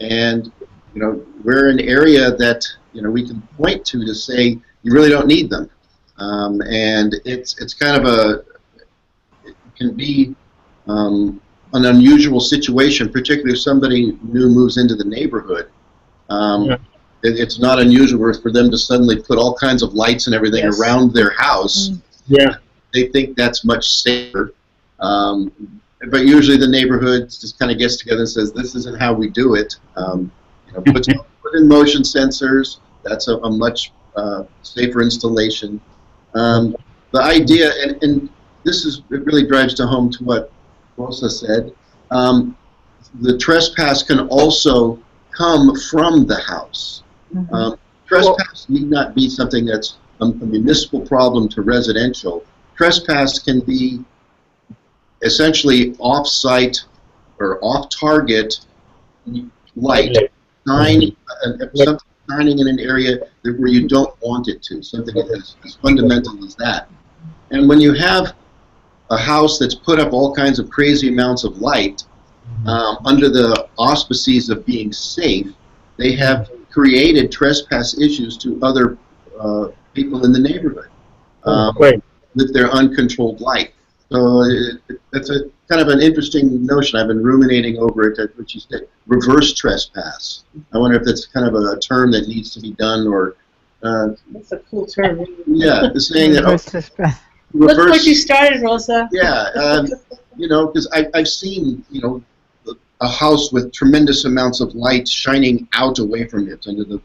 And you know, we're an area that we can point to say you really don't need them. And it's kind of it can be an unusual situation, particularly if somebody new moves into the neighborhood. It's not unusual for them to suddenly put all kinds of lights and everything around their house. Yeah. They think that's much safer. But usually the neighborhood just kind of gets together and says, this isn't how we do it. Put in motion sensors. That's a much safer installation. The idea, and it really drives home to what Rosa said, the trespass can also come from the house. Trespass need not be something that's a municipal problem to residential. Trespass can be essentially off-site or off-target light, something shining in an area where you don't want it to, something as fundamental as that. And when you have a house that's put up all kinds of crazy amounts of light under the auspices of being safe, they have created trespass issues to other people in the neighborhood with their uncontrolled light. So it's a kind of an interesting notion. I've been ruminating over it, what you said, reverse trespass. I wonder if that's kind of a term that needs to be done, or that's a cool term. Yeah, the saying that Reverse trespass. Look what you started, Rosa. Yeah, because I've seen a house with tremendous amounts of light shining out away from it under the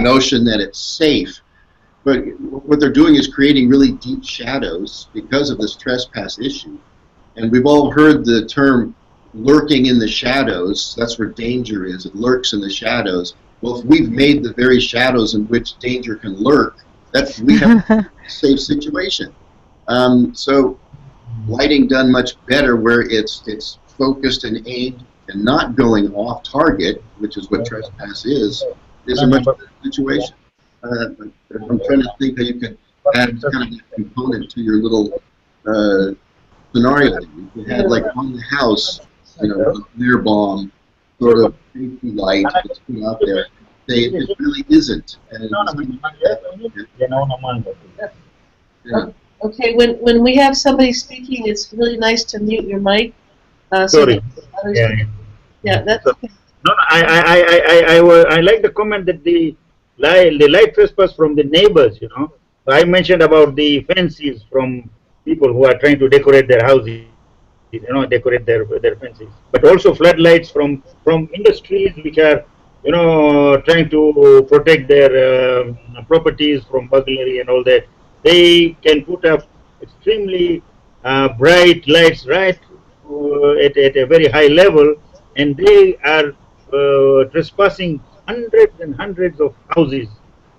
notion that it's safe. But what they're doing is creating really deep shadows because of this trespass issue. And we've all heard the term lurking in the shadows. That's where danger is. It lurks in the shadows. Well, if we've made the very shadows in which danger can lurk, we have a safe situation. So lighting done much better where it's focused and aimed and not going off target, which is what trespass is a much better situation. I'm trying to think how you could add kind of that component to your little scenario. You could have like on the house, a clear bomb sort of safety light that's put out there. It really isn't. And Okay, when we have somebody speaking, it's really nice to mute your mic. Sorry. Yeah, that's okay. No, I like the comment that the light trespass from the neighbors. I mentioned about the fences from people who are trying to decorate their houses, decorate their fences, but also floodlights from industries which are trying to protect their properties from burglary and all that. They can put up extremely bright lights right at a very high level, and they are trespassing hundreds and hundreds of houses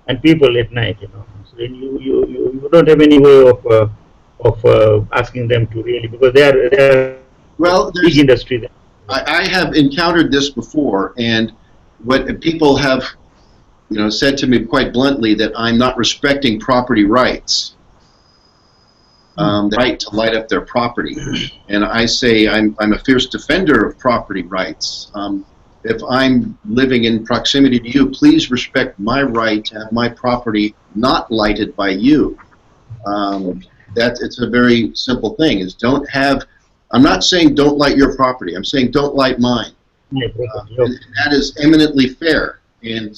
and people at night. So then you don't have any way of asking them to really, because they are big industry there. I have encountered this before, and what people have said to me quite bluntly that I'm not respecting property rights, the right to light up their property. And I say I'm a fierce defender of property rights. If I'm living in proximity to you, please respect my right to have my property not lighted by you. It's a very simple thing. Is don't have. I'm not saying don't light your property. I'm saying don't light mine. And that is eminently fair. And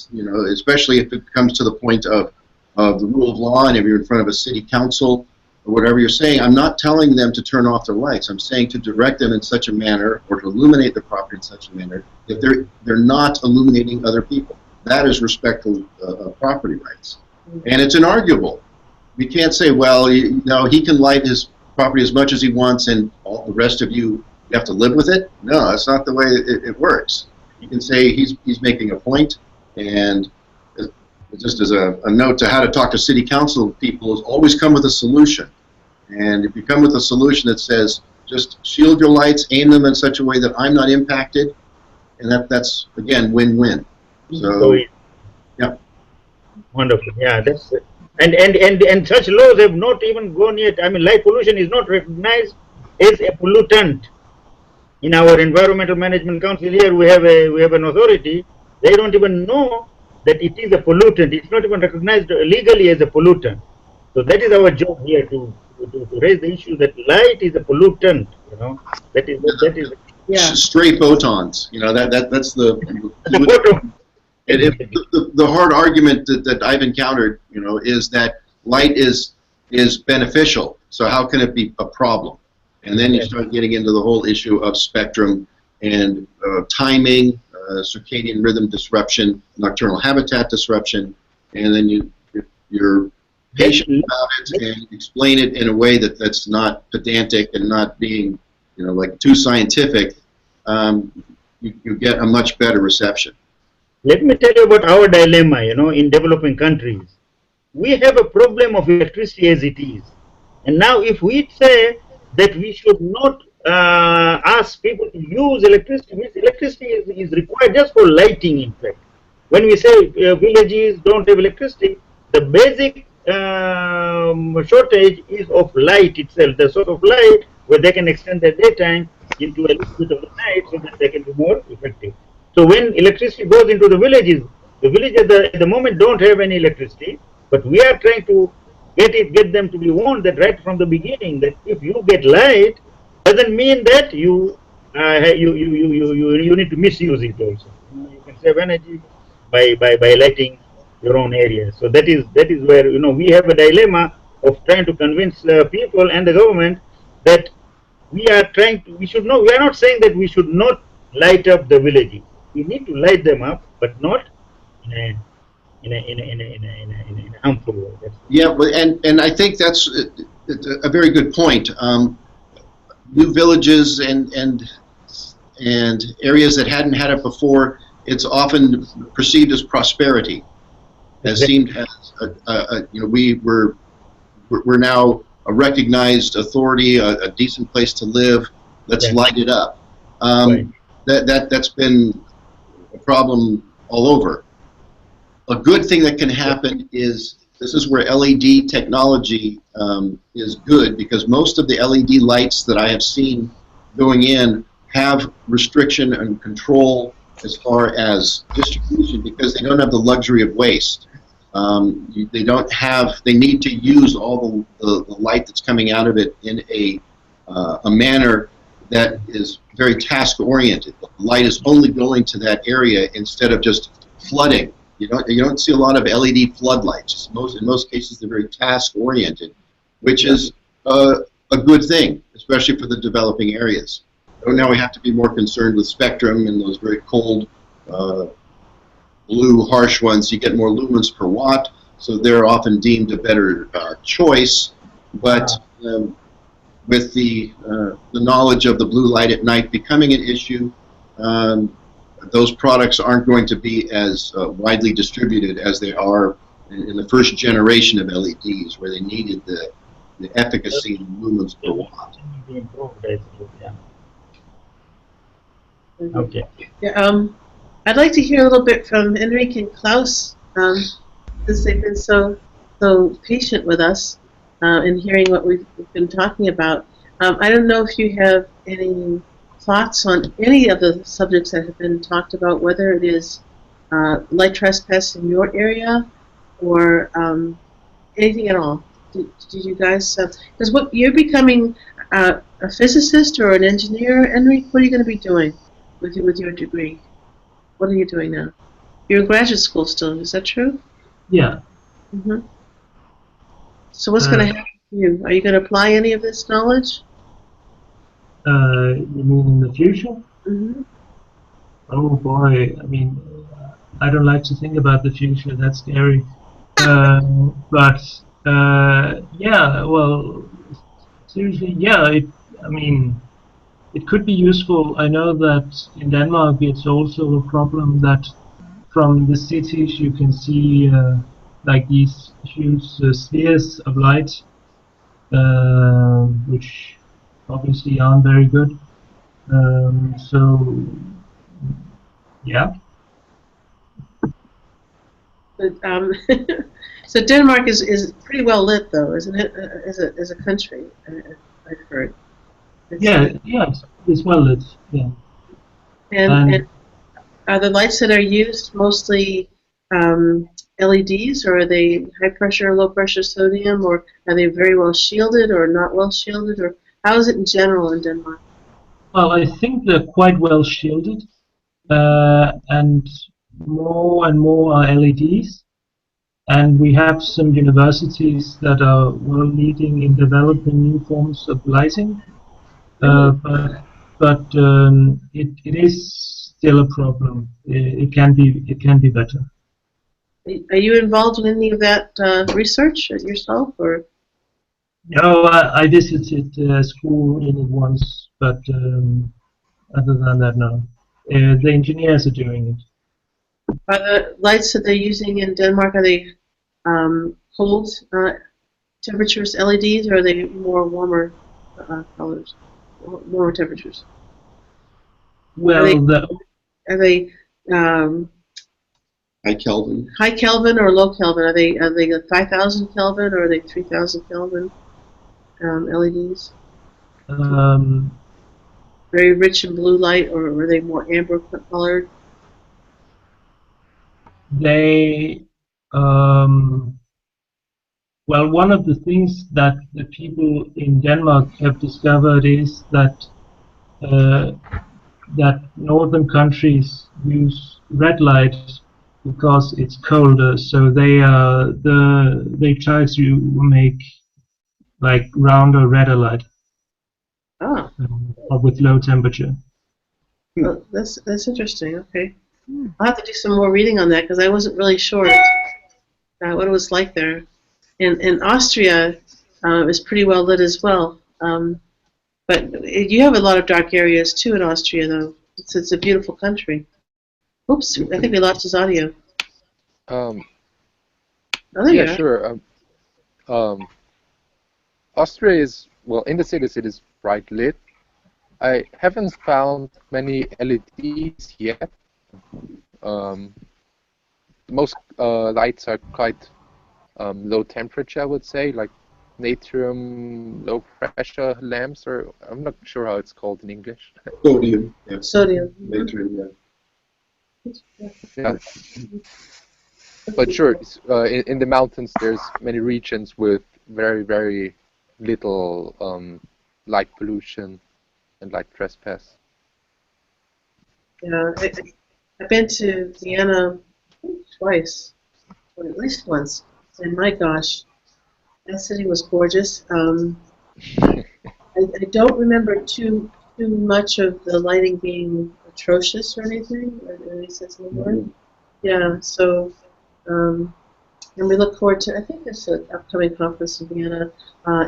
especially if it comes to the point of the rule of law, and if you're in front of a city council or whatever you're saying, I'm not telling them to turn off their lights. I'm saying to direct them in such a manner, or to illuminate the property in such a manner that they're not illuminating other people. That is respectful of property rights, and it's inarguable. We can't say, well, he can light his property as much as he wants, and all the rest of you have to live with it. No, that's not the way it works. You can say he's making a point, and just as a note to how to talk to city council people is always come with a solution. And if you come with a solution that says just shield your lights, aim them in such a way that I'm not impacted, and that's again win-win. So yeah, wonderful. Yeah, that's it. And such laws have not even gone yet. I mean, light pollution is not recognized as a pollutant. In our Environmental Management Council here, we have an authority. They don't even know that it is a pollutant. It's not even recognized legally as a pollutant. So that is our job here to raise the issue that light is a pollutant. That is yeah. Stray photons. That's the hard argument that I've encountered. Is that light is beneficial. So how can it be a problem? And then you start getting into the whole issue of spectrum and timing, circadian rhythm disruption, nocturnal habitat disruption, and then you're patient about it and explain it in a way that's not pedantic and not being, like too scientific. You get a much better reception. Let me tell you about our dilemma, in developing countries. We have a problem of electricity as it is. And now if we say that we should not ask people to use electricity, means electricity is required just for lighting, in fact. When we say villages don't have electricity, the basic shortage is of light itself, the sort of light where they can extend their daytime into a little bit of the night so that they can be more effective. So when electricity goes into the villages at the moment don't have any electricity, but we are trying to get them to be warned that right from the beginning that if you get light, doesn't mean that you need to misuse it also. You can save energy by lighting your own area. So that is where we have a dilemma of trying to convince people and the government that we are not saying that we should not light up the villages. We need to light them up, but not in a harmful way. Yeah, and I think that's a very good point. New villages and areas that hadn't had it before, it's often perceived as prosperity. As seemed as we're now a recognized authority, a decent place to live. Let's light it up. That's been a problem all over. A good thing that can happen is this is where LED technology is good, because most of the LED lights that I have seen going in have restriction and control as far as distribution, because they don't have the luxury of waste. They need to use all the light that's coming out of it in a manner that is very task oriented. The light is only going to that area instead of just flooding. You don't see a lot of LED floodlights. In most cases, they're very task-oriented, which is a good thing, especially for the developing areas. So now we have to be more concerned with spectrum and those very cold, blue, harsh ones. You get more lumens per watt, so they're often deemed a better choice. But with the knowledge of the blue light at night becoming an issue, those products aren't going to be as widely distributed as they are in the first generation of LEDs, where they needed the efficacy in lumens per watt. Okay. Yeah, I'd like to hear a little bit from Enrique and Klaus Since they've been so patient with us and hearing what we've been talking about. I don't know if you have any thoughts on any of the subjects that have been talked about, whether it is light trespass in your area or anything at all. Did you guys? Because what you're becoming a physicist or an engineer, Enrique? What are you going to be doing with your degree? What are you doing now? You're in graduate school still. Is that true? Yeah. Mm-hmm. So what's going to happen to you? Are you going to apply any of this knowledge? You mean in the future? Mm-hmm. Oh boy, I mean, I don't like to think about the future. That's scary. But yeah, well, seriously, yeah. I mean, it could be useful. I know that in Denmark it's also a problem that from the cities you can see like these huge spheres of light, which obviously aren't very good. So yeah. But, so Denmark is pretty well lit, though, isn't it? As a country, I've heard. Yeah, it's well lit. Yeah. And are the lights that are used mostly LEDs, or are they high pressure, low pressure sodium, or are they very well shielded or not well shielded, or how is it in general in Denmark? Well, I think they're quite well shielded, and more are LEDs. And we have some universities that are well leading in developing new forms of lighting. But it is still a problem. It can be better. Are you involved in any of that research yourself, or? No, I visited school in it once, but other than that, no. The engineers are doing it. Are the lights that they're using in Denmark, are they cold temperatures LEDs, or are they more warmer colors, warmer temperatures? Well, Are they High Kelvin. high Kelvin or low Kelvin? Are they 5,000 Kelvin or are they 3,000 Kelvin LEDs? Very rich in blue light, or are they more amber colored? They well, one of the things that the people in Denmark have discovered is that that northern countries use red light because it's colder, so they try to make like rounder, redder light with low temperature. Oh, that's interesting. Okay, I'll have to do some more reading on that because I wasn't really sure what it was like there. And Austria is pretty well lit as well. But you have a lot of dark areas too in Austria, though. It's a beautiful country. Oops, I think we lost his audio. Oh, there you are. sure. Austria is, well, in the cities it is bright lit. I haven't found many LEDs yet. Most lights are quite low temperature, I would say, like natrium low pressure lamps, or I'm not sure how it's called in English. Sodium. Yeah. Sodium. Natrium, yeah. But sure, in the mountains there's many regions with very, very little light pollution and light trespass. Yeah, I've been to Vienna twice, or at least once, and my gosh, that city was gorgeous. I don't remember too much of the lighting being atrocious or anything, or at least that's the word. Yeah, so, and we look forward to, I think there's an upcoming conference in Vienna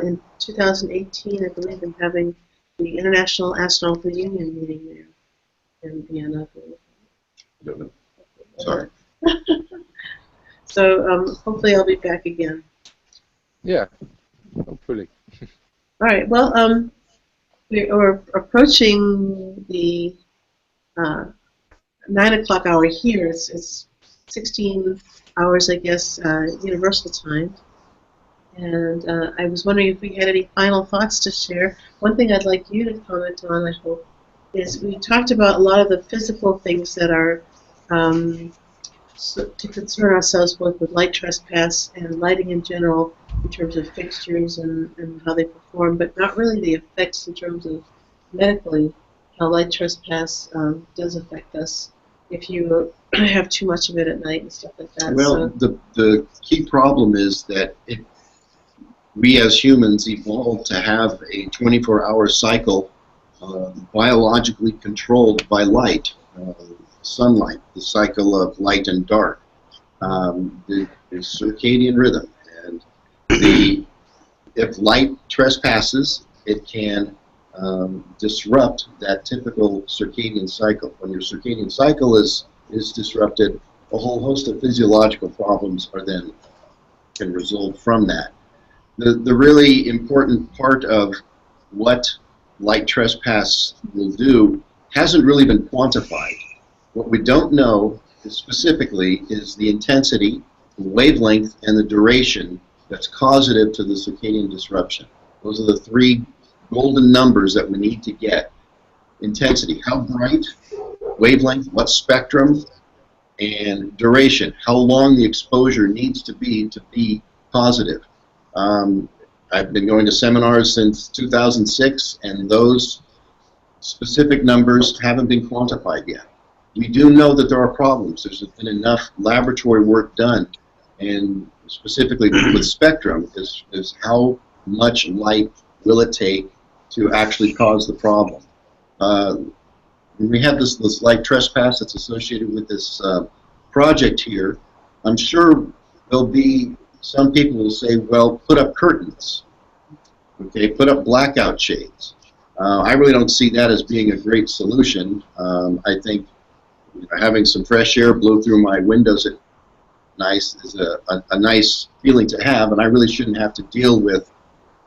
in 2018, I believe, in having the International Astronomical Union meeting there in Vienna. Sorry. So hopefully I'll be back again. Yeah, hopefully. All right. Well, we're approaching the 9 o'clock hour here. It's 16 hours, I guess, universal time. And I was wondering if we had any final thoughts to share. One thing I'd like you to comment on, I hope, is we talked about a lot of the physical things that are to concern ourselves with light trespass and lighting in general in terms of fixtures and how they perform, but not really the effects in terms of medically how light trespass does affect us if you have too much of it at night and stuff like that. Well, the key problem is that we as humans evolved to have a 24-hour cycle biologically controlled by light. Sunlight, the cycle of light and dark, the circadian rhythm, and if light trespasses, it can disrupt that typical circadian cycle. When your circadian cycle is disrupted, a whole host of physiological problems can result from that. The really important part of what light trespass will do hasn't really been quantified. What we don't know specifically is the intensity, the wavelength, and the duration that's causative to the circadian disruption. Those are the three golden numbers that we need to get. Intensity, how bright, wavelength, what spectrum, and duration, how long the exposure needs to be positive. I've been going to seminars since 2006, and those specific numbers haven't been quantified yet. We do know that there are problems. There's been enough laboratory work done, and specifically with spectrum, is how much light will it take to actually cause the problem. We have this light trespass that's associated with this project here. I'm sure there'll be some people will say, well, put up curtains, okay, put up blackout shades. I really don't see that as being a great solution. I think having some fresh air blow through my windows at night is a nice feeling to have, and I really shouldn't have to deal with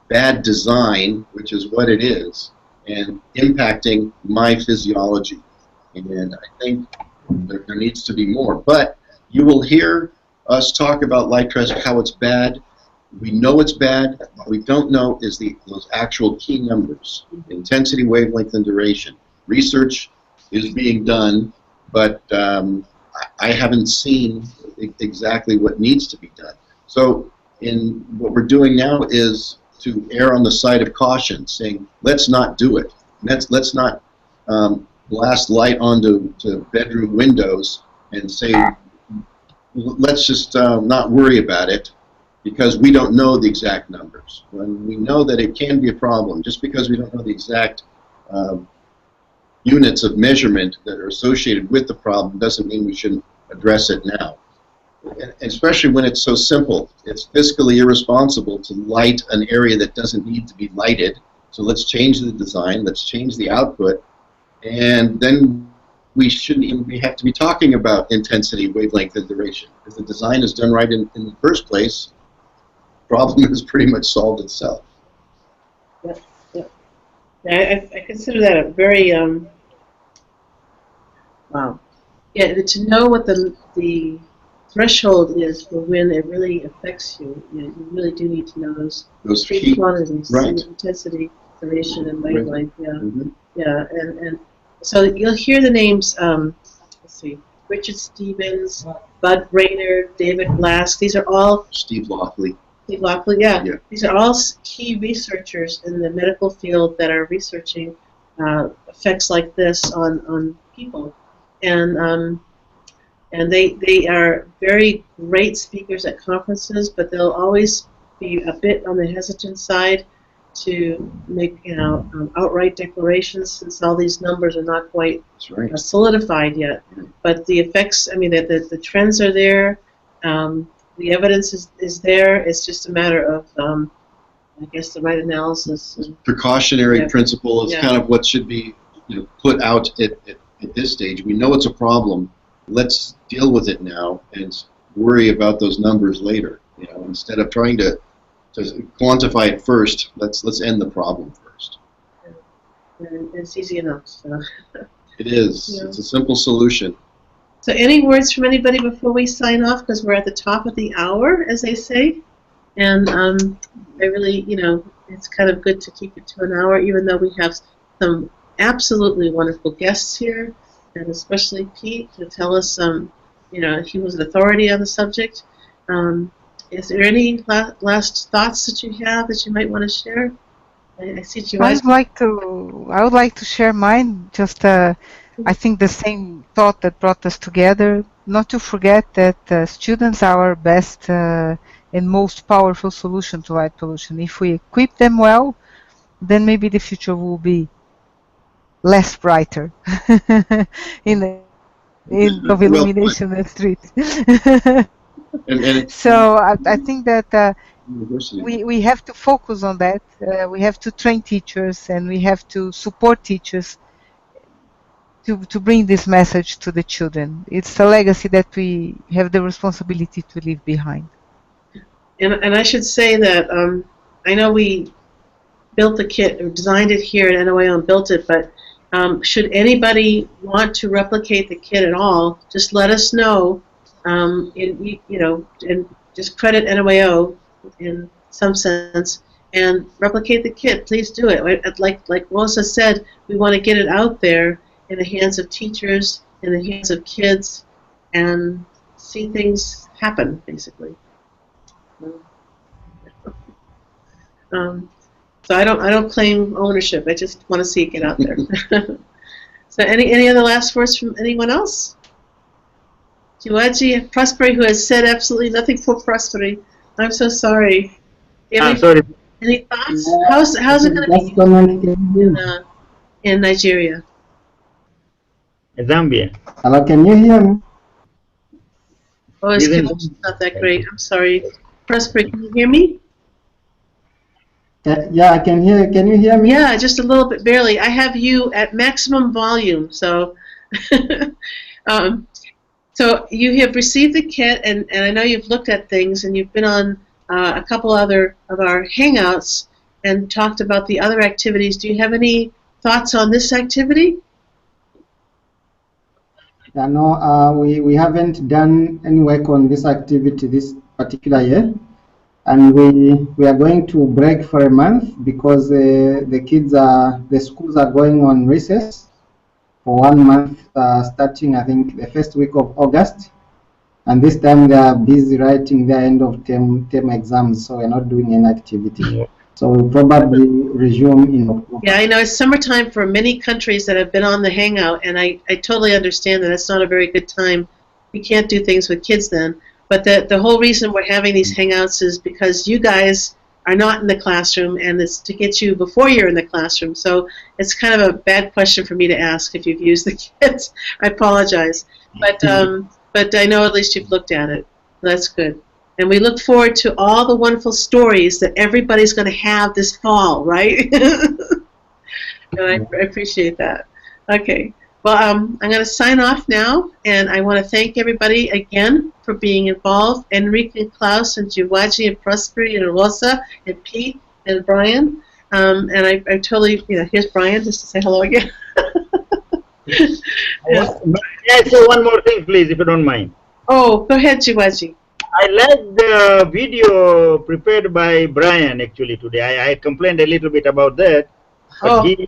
bad design, which is what it is, and impacting my physiology. And I think there needs to be more. But you will hear us talk about light trespass, how it's bad. We know it's bad. What we don't know is those actual key numbers: intensity, wavelength, and duration. Research is being done, but I haven't seen exactly what needs to be done. So what we're doing now is to err on the side of caution, saying, let's not do it. Let's not blast light onto bedroom windows and say, let's just not worry about it, because we don't know the exact numbers. When we know that it can be a problem, just because we don't know the exact units of measurement that are associated with the problem doesn't mean we shouldn't address it now. And especially when it's so simple. It's fiscally irresponsible to light an area that doesn't need to be lighted. So let's change the design, let's change the output, and then we shouldn't even have to be talking about intensity, wavelength, and duration. If the design is done right in the first place, the problem has pretty much solved itself. Yep, yep. I consider that a very, wow. Yeah, to know what the threshold is for when it really affects you, you really do need to know those three key quantities: right. Intensity, duration, and wavelength. Yeah, Mm-hmm. yeah, and so you'll hear the names. Let's see, Richard Stevens, Bud Rayner, David Blask. These are all Steve Lockley. Steve Lockley. Yeah. Yeah. These are all key researchers in the medical field that are researching effects like this on people, and they are very great speakers at conferences, but they'll always be a bit on the hesitant side to make outright declarations, since all these numbers are not quite solidified yet. But the effects, I mean, the trends are there, the evidence is there. It's just a matter of, I guess, the right analysis. Precautionary principle is kind of what should be put out at this stage. We know it's a problem. Let's deal with it now and worry about those numbers later. Instead of trying to quantify it first, let's end the problem first. And it's easy enough. So. It is. Yeah. It's a simple solution. So any words from anybody before we sign off? Because we're at the top of the hour, as they say. And I really, it's kind of good to keep it to an hour, even though we have some absolutely wonderful guests here, and especially Pete to tell us, he was an authority on the subject. Is there any last thoughts that you have that you might want to share? I see you guys. I would like to share mine. Just, I think the same thought that brought us together. Not to forget that students are our best and most powerful solution to light pollution. If we equip them well, then maybe the future will be less brighter of illumination and streets. So I think that we have to focus on that. We have to train teachers, and we have to support teachers to bring this message to the children. It's a legacy that we have the responsibility to leave behind. And I should say that I know we built the kit, or designed it here at NOAO and built it, but should anybody want to replicate the kit at all, just let us know, and just credit NOAO in some sense, and replicate the kit. Please do it. Like Rosa said, we want to get it out there in the hands of teachers, in the hands of kids, and see things happen, basically. So I don't claim ownership. I just want to see it get out there. So any other last words from anyone else? Jiwaji Prosperi, who has said absolutely nothing for Prosperi. I'm so sorry. Sorry. Any thoughts? How's it going to be in Nigeria? Zambia. Hello, can you hear me? Oh, his connection's not that great. I'm sorry. Prosperi, can you hear me? Yeah, I can hear. Can you hear me? Yeah, just a little bit, barely. I have you at maximum volume, so so you have received the kit, and I know you've looked at things, and you've been on a couple other of our Hangouts and talked about the other activities. Do you have any thoughts on this activity? Yeah, no, we haven't done any work on this activity this particular year. And we are going to break for a month because the schools are going on recess for 1 month, starting I think the first week of August. And this time they are busy writing their end of term exams, so we're not doing any activity. So we'll probably resume in October. Yeah, I know it's summertime for many countries that have been on the Hangout, and I totally understand that it's not a very good time. You can't do things with kids then. But the whole reason we're having these Hangouts is because you guys are not in the classroom, and it's to get you before you're in the classroom. So it's kind of a bad question for me to ask if you've used the kits. I apologize. But I know at least you've looked at it. That's good. And we look forward to all the wonderful stories that everybody's going to have this fall, right? And I appreciate that. Okay. Well, I'm going to sign off now, and I want to thank everybody again for being involved. Enrique and Klaus and Jiwaji and Prosperi and Rosa and Pete and Brian. And I totally, here's Brian just to say hello again. May I say one more thing, please, if you don't mind? Oh, go ahead, Jiwaji. I like the video prepared by Brian actually today. I complained a little bit about that. But he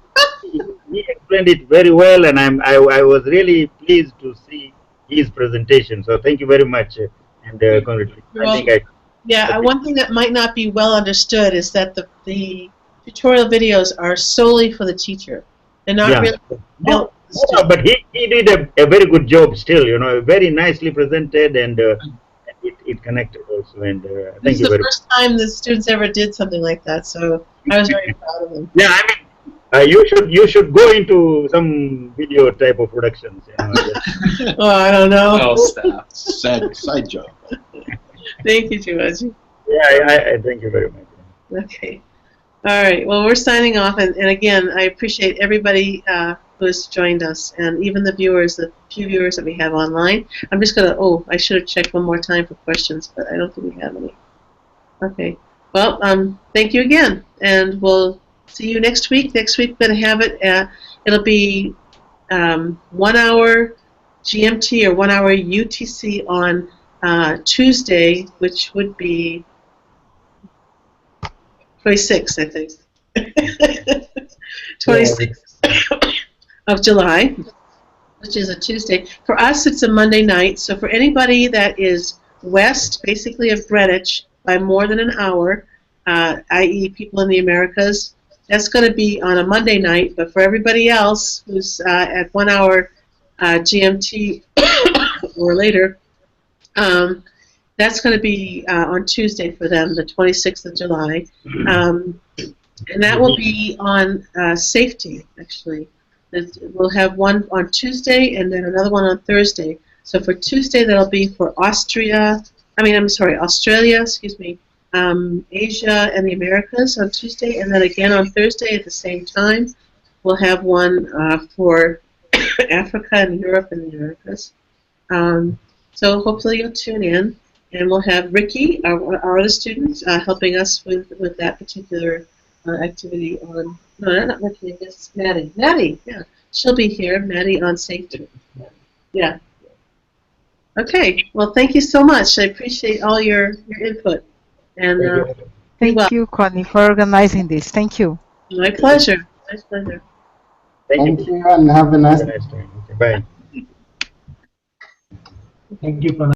explained it very well, and I was really pleased to see his presentation. So thank you very much, and congratulations. Well, one thing that might not be well understood is that the tutorial videos are solely for the teacher. They're not really built. No, but he did a very good job still. Very nicely presented, and it connected also. And thank you very much. This is the first time the students ever did something like that, so I was very proud of them. Yeah, I mean. You should go into some video type of productions. Oh, I don't know. Oh, staff. Side job. Thank you, Jiwaji. Yeah, I thank you very much. Okay. All right. Well, we're signing off, and again, I appreciate everybody who has joined us, and even the viewers, the few viewers that we have online. I'm just gonna. Oh, I should have checked one more time for questions, but I don't think we have any. Okay. Well, thank you again, and we'll see you next week. Next week, we're going to have it. It'll be 1 hour GMT or 1 hour UTC on Tuesday, which would be 26th, I think. 26th of July, which is a Tuesday. For us, it's a Monday night. So for anybody that is west, basically of Greenwich, by more than an hour, i.e. people in the Americas, that's going to be on a Monday night. But for everybody else who's at 1 hour GMT or later, that's going to be on Tuesday for them, the 26th of July. And that will be on safety, actually. We'll have one on Tuesday and then another one on Thursday. So for Tuesday, that'll be for Australia, excuse me, Asia and the Americas on Tuesday, and then again on Thursday at the same time, we'll have one for Africa and Europe and the Americas. So hopefully you'll tune in, and we'll have Ricky, our other student, helping us with that particular activity on, no, not Ricky, it's Maddie. Maddie, yeah, she'll be here, Maddie on safety. Yeah. Okay, well, thank you so much. I appreciate all your input. And thank you, Connie, for organizing this. Thank you. My pleasure. My pleasure. Thank you, and have a nice day. Bye. Thank you for